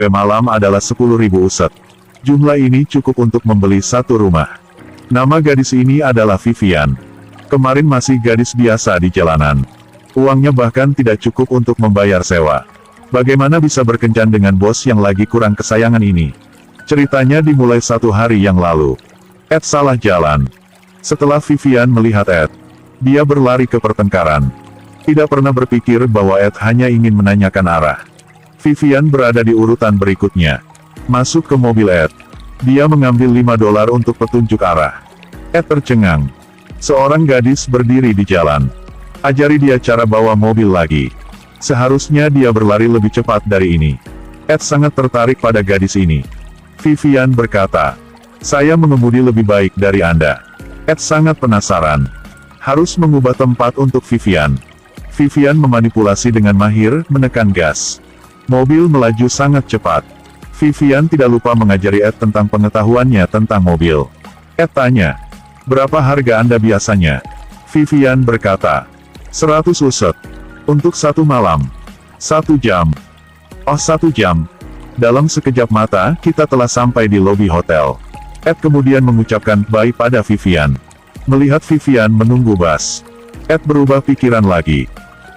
malam adalah 10.000 uset. Jumlah ini cukup untuk membeli satu rumah. Nama gadis ini adalah Vivian. Kemarin masih gadis biasa di jalanan. Uangnya bahkan tidak cukup untuk membayar sewa. Bagaimana bisa berkencan dengan bos yang lagi kurang kesayangan ini? Ceritanya dimulai 1 hari yang lalu. Ed salah jalan. Setelah Vivian melihat Ed, dia berlari ke pertengkaran. Tidak pernah berpikir bahwa Ed hanya ingin menanyakan arah. Vivian berada di urutan berikutnya. Masuk ke mobil Ed. Dia mengambil $5 untuk petunjuk arah. Ed tercengang. Seorang gadis berdiri di jalan. Ajari dia cara bawa mobil lagi. Seharusnya dia berlari lebih cepat dari ini. Ed sangat tertarik pada gadis ini. Vivian berkata, "Saya mengemudi lebih baik dari Anda." Ed sangat penasaran. Harus mengubah tempat untuk Vivian. Vivian memanipulasi dengan mahir, menekan gas. Mobil melaju sangat cepat. Vivian tidak lupa mengajari Ed tentang pengetahuannya tentang mobil. Ed tanya, "Berapa harga Anda biasanya?" Vivian berkata, 100 uset. Untuk 1 malam. 1 jam. Oh, 1 jam. Dalam sekejap mata, kita telah sampai di lobi hotel. Ed kemudian mengucapkan bye pada Vivian. Melihat Vivian menunggu bus, Ed berubah pikiran lagi.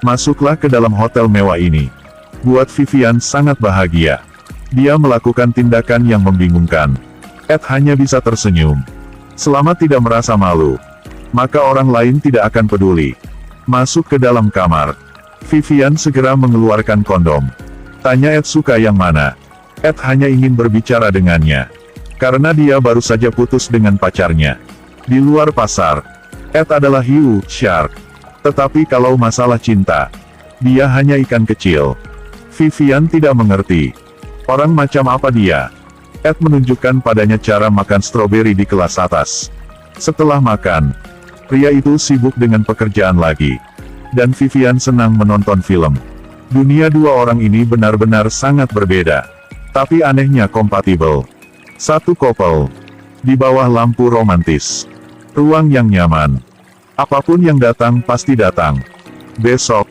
Masuklah ke dalam hotel mewah ini. Buat Vivian sangat bahagia. Dia melakukan tindakan yang membingungkan. Ed hanya bisa tersenyum. Selama tidak merasa malu, maka orang lain tidak akan peduli. Masuk ke dalam kamar. Vivian segera mengeluarkan kondom. Tanya Ed suka yang mana. Ed hanya ingin berbicara dengannya. Karena dia baru saja putus dengan pacarnya. Di luar pasar, Ed adalah hiu, shark. Tetapi kalau masalah cinta, dia hanya ikan kecil. Vivian tidak mengerti. Orang macam apa dia? Ed menunjukkan padanya cara makan stroberi di kelas atas. Setelah makan, pria itu sibuk dengan pekerjaan lagi. Dan Vivian senang menonton film. Dunia dua orang ini benar-benar sangat berbeda. Tapi anehnya kompatibel. Satu couple. Di bawah lampu romantis. Ruang yang nyaman. Apapun yang datang pasti datang. Besok,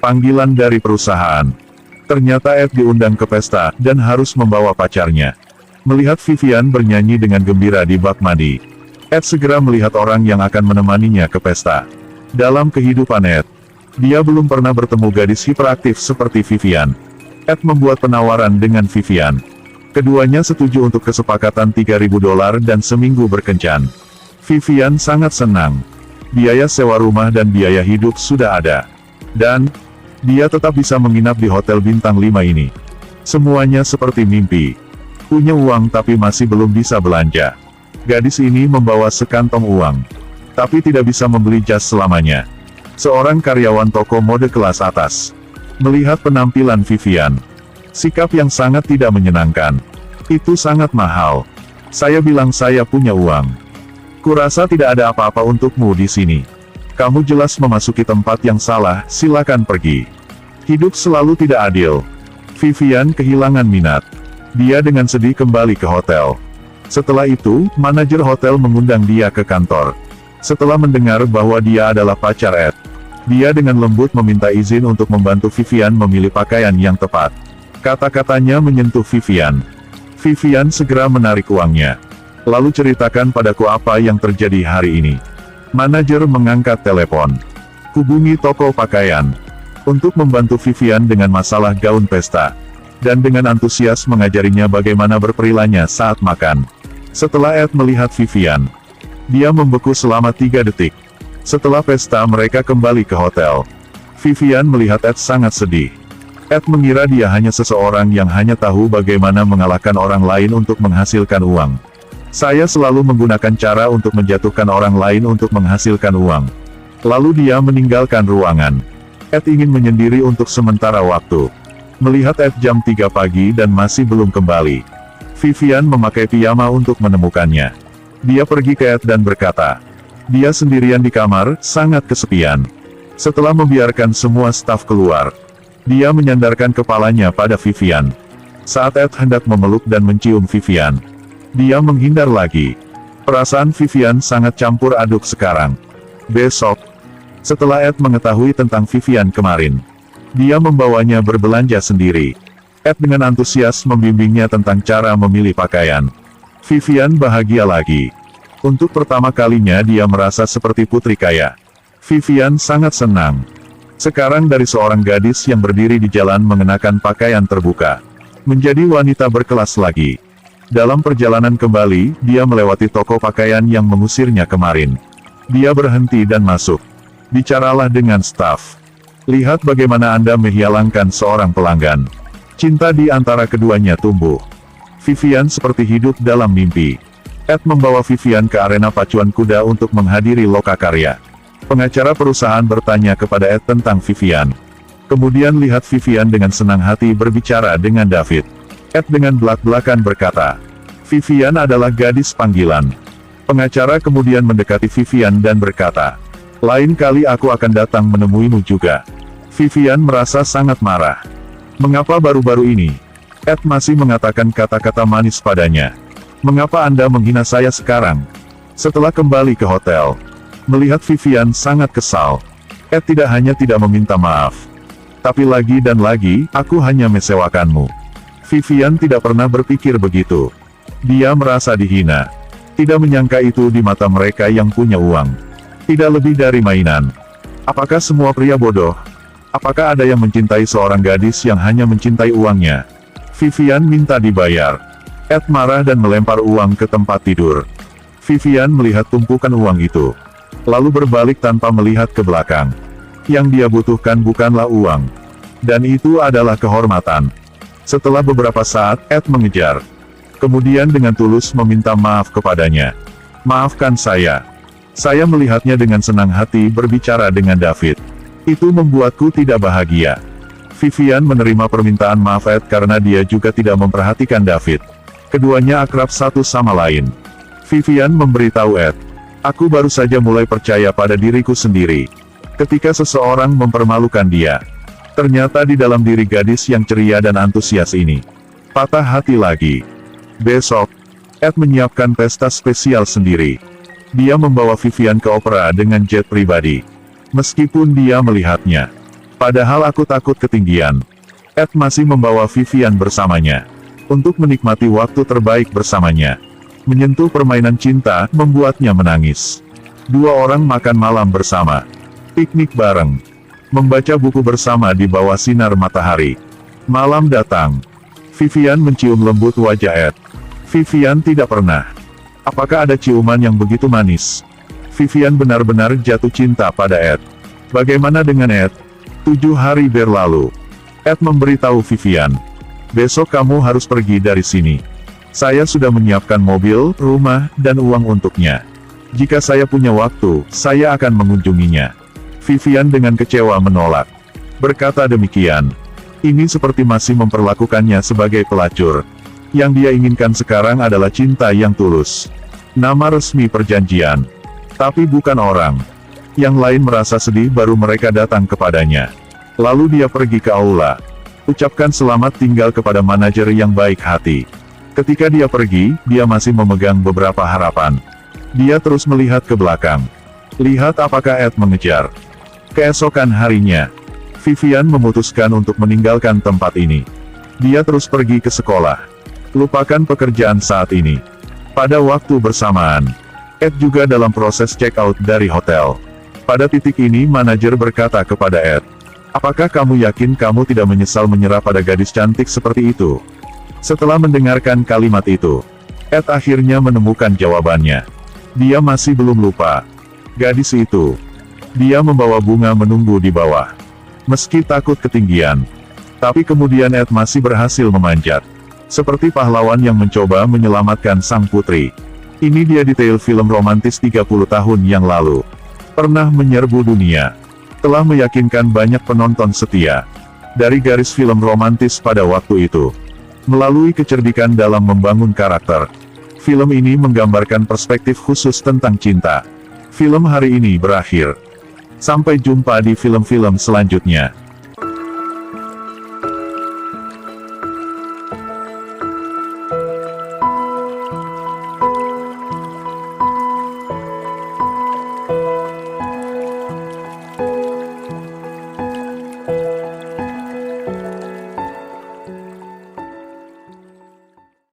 panggilan dari perusahaan. Ternyata Ed diundang ke pesta, dan harus membawa pacarnya. Melihat Vivian bernyanyi dengan gembira di bak mandi, Ed segera melihat orang yang akan menemaninya ke pesta. Dalam kehidupan Ed, dia belum pernah bertemu gadis hiperaktif seperti Vivian. Ed membuat penawaran dengan Vivian. Keduanya setuju untuk kesepakatan $3.000 dan seminggu berkencan. Vivian sangat senang. Biaya sewa rumah dan biaya hidup sudah ada. Dan dia tetap bisa menginap di hotel bintang 5 ini. Semuanya seperti mimpi. Punya uang tapi masih belum bisa belanja. Gadis ini membawa sekantong uang. Tapi tidak bisa membeli jas selamanya. Seorang karyawan toko mode kelas atas. Melihat penampilan Vivian. Sikap yang sangat tidak menyenangkan. Itu sangat mahal. Saya bilang saya punya uang. Kurasa tidak ada apa-apa untukmu di sini. Kamu jelas memasuki tempat yang salah, silakan pergi. Hidup selalu tidak adil. Vivian kehilangan minat. Dia dengan sedih kembali ke hotel. Setelah itu, manajer hotel mengundang dia ke kantor. Setelah mendengar bahwa dia adalah pacar Ed, dia dengan lembut meminta izin untuk membantu Vivian memilih pakaian yang tepat. Kata-katanya menyentuh Vivian. Vivian segera menarik uangnya. Lalu ceritakan padaku apa yang terjadi hari ini. Manajer mengangkat telepon. Hubungi toko pakaian. Untuk membantu Vivian dengan masalah gaun pesta. Dan dengan antusias mengajarinya bagaimana berperilanya saat makan. Setelah Ed melihat Vivian, dia membeku selama 3 detik. Setelah pesta mereka kembali ke hotel. Vivian melihat Ed sangat sedih. Ed mengira dia hanya seseorang yang hanya tahu bagaimana mengalahkan orang lain untuk menghasilkan uang. Saya selalu menggunakan cara untuk menjatuhkan orang lain untuk menghasilkan uang. Lalu dia meninggalkan ruangan. Ed ingin menyendiri untuk sementara waktu. Melihat Ed jam 3 pagi dan masih belum kembali. Vivian memakai piyama untuk menemukannya. Dia pergi ke Ed dan berkata, dia sendirian di kamar, sangat kesepian. Setelah membiarkan semua staf keluar, dia menyandarkan kepalanya pada Vivian. Saat Ed hendak memeluk dan mencium Vivian, dia menghindar lagi. Perasaan Vivian sangat campur aduk sekarang. Besok, setelah Ed mengetahui tentang Vivian kemarin, dia membawanya berbelanja sendiri. Ed dengan antusias membimbingnya tentang cara memilih pakaian. Vivian bahagia lagi. Untuk pertama kalinya dia merasa seperti putri kaya. Vivian sangat senang. Sekarang dari seorang gadis yang berdiri di jalan mengenakan pakaian terbuka, menjadi wanita berkelas lagi. Dalam perjalanan kembali, dia melewati toko pakaian yang mengusirnya kemarin. Dia berhenti dan masuk. Bicaralah dengan staf. Lihat bagaimana Anda menghilangkan seorang pelanggan. Cinta di antara keduanya tumbuh. Vivian seperti hidup dalam mimpi. Ed membawa Vivian ke arena pacuan kuda untuk menghadiri lokakarya. Pengacara perusahaan bertanya kepada Ed tentang Vivian. Kemudian lihat Vivian dengan senang hati berbicara dengan David. Ed dengan belak-belakan berkata, Vivian adalah gadis panggilan. Pengacara kemudian mendekati Vivian dan berkata, lain kali aku akan datang menemuimu juga. Vivian merasa sangat marah. Mengapa baru-baru ini? Ed masih mengatakan kata-kata manis padanya. Mengapa Anda menghina saya sekarang? Setelah kembali ke hotel, melihat Vivian sangat kesal. Ed tidak hanya tidak meminta maaf, tapi lagi dan lagi, aku hanya mensewakanmu. Vivian tidak pernah berpikir begitu. Dia merasa dihina. Tidak menyangka itu di mata mereka yang punya uang. Tidak lebih dari mainan. Apakah semua pria bodoh? Apakah ada yang mencintai seorang gadis yang hanya mencintai uangnya? Vivian minta dibayar. Ed marah dan melempar uang ke tempat tidur. Vivian melihat tumpukan uang itu, lalu berbalik tanpa melihat ke belakang. Yang dia butuhkan bukanlah uang, dan itu adalah kehormatan. Setelah beberapa saat, Ed mengejar. Kemudian dengan tulus meminta maaf kepadanya. Maafkan saya. Saya melihatnya dengan senang hati berbicara dengan David. Itu membuatku tidak bahagia. Vivian menerima permintaan maaf Ed karena dia juga tidak memperhatikan David. Keduanya akrab satu sama lain. Vivian memberitahu Ed, aku baru saja mulai percaya pada diriku sendiri. Ketika seseorang mempermalukan dia, ternyata di dalam diri gadis yang ceria dan antusias ini, patah hati lagi. Besok, Ed menyiapkan pesta spesial sendiri. Dia membawa Vivian ke opera dengan jet pribadi. Meskipun dia melihatnya, padahal aku takut ketinggian, Ed masih membawa Vivian bersamanya, untuk menikmati waktu terbaik bersamanya. Menyentuh permainan cinta, membuatnya menangis. Dua orang makan malam bersama, piknik bareng, membaca buku bersama di bawah sinar matahari. Malam datang. Vivian mencium lembut wajah Ed. Vivian tidak pernah. Apakah ada ciuman yang begitu manis? Vivian benar-benar jatuh cinta pada Ed. Bagaimana dengan Ed? 7 hari berlalu. Ed memberitahu Vivian, besok kamu harus pergi dari sini. Saya sudah menyiapkan mobil, rumah, dan uang untuknya. Jika saya punya waktu, saya akan mengunjunginya. Vivian dengan kecewa menolak. Berkata demikian, ini seperti masih memperlakukannya sebagai pelacur. Yang dia inginkan sekarang adalah cinta yang tulus. Nama resmi perjanjian. Tapi bukan orang. Yang lain merasa sedih baru mereka datang kepadanya. Lalu dia pergi ke aula. Ucapkan selamat tinggal kepada manajer yang baik hati. Ketika dia pergi, dia masih memegang beberapa harapan. Dia terus melihat ke belakang. Lihat apakah Ed mengejar. Keesokan harinya, Vivian memutuskan untuk meninggalkan tempat ini. Dia terus pergi ke sekolah. Lupakan pekerjaan saat ini. Pada waktu bersamaan, Ed juga dalam proses check-out dari hotel. Pada titik ini manajer berkata kepada Ed, apakah kamu yakin kamu tidak menyesal menyerah pada gadis cantik seperti itu? Setelah mendengarkan kalimat itu, Ed akhirnya menemukan jawabannya. Dia masih belum lupa. Gadis itu. Dia membawa bunga menunggu di bawah. Meski takut ketinggian, tapi kemudian Ed masih berhasil memanjat. Seperti pahlawan yang mencoba menyelamatkan sang putri. Ini dia detail film romantis 30 tahun yang lalu. Pernah menyerbu dunia. Telah meyakinkan banyak penonton setia. Dari garis film romantis pada waktu itu. Melalui kecerdikan dalam membangun karakter. Film ini menggambarkan perspektif khusus tentang cinta. Film hari ini berakhir. Sampai jumpa di film-film selanjutnya.